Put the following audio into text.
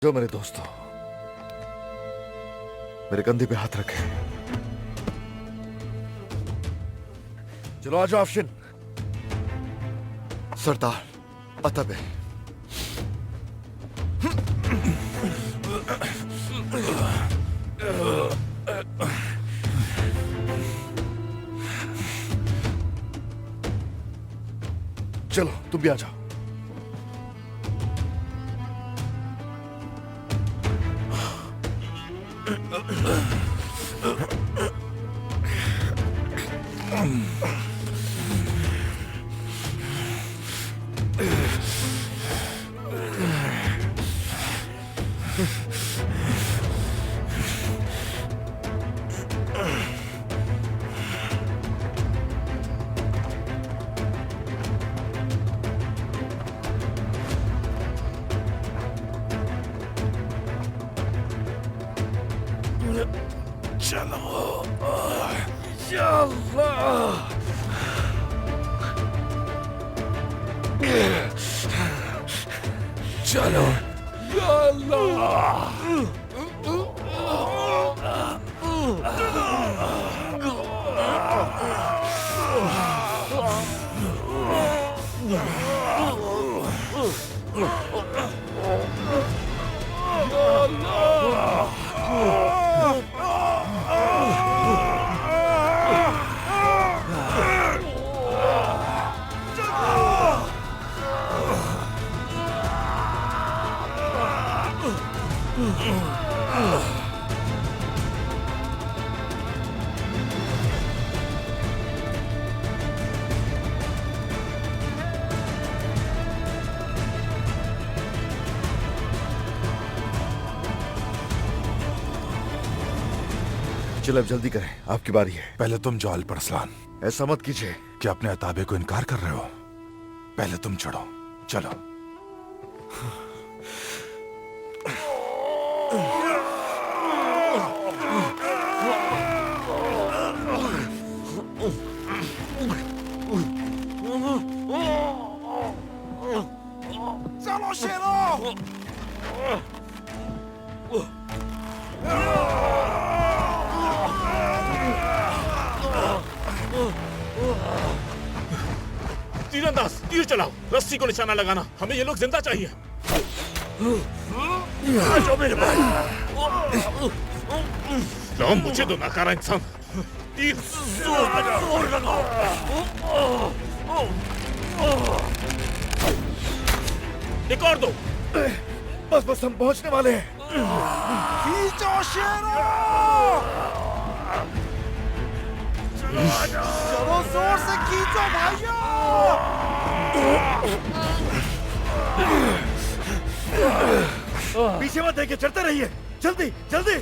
जो मेरे दोस्तों, मेरे कंधे पे हाथ रखे। चलो आ जाओ अफशिन। सरदार अतबे। चलो तुम भी आ जाओ। चलो चलो चलो अब जल्दी करें, आपकी बारी है। पहले तुम जाओ अरसलान। ऐसा मत कीजिए। क्या अपने अताबे को इनकार कर रहे हो? पहले तुम चढ़ो, चलो। चलो शेरो। तीरंदाज, तीर चलाओ, रस्सी को निशाना लगाना। हमें ये लोग जिंदा चाहिए। आ जाओ मेरे भाई। लो मुझे दो नाकारा इंसान। तीर जोर लगाओ। एक और दो। बस बस हम पहुंचने वाले हैं। खींचो शेरो। चलो जोर से खींचो भाइयों। पीछे मत देखे, चढ़ते रहिए। जल्दी जल्दी।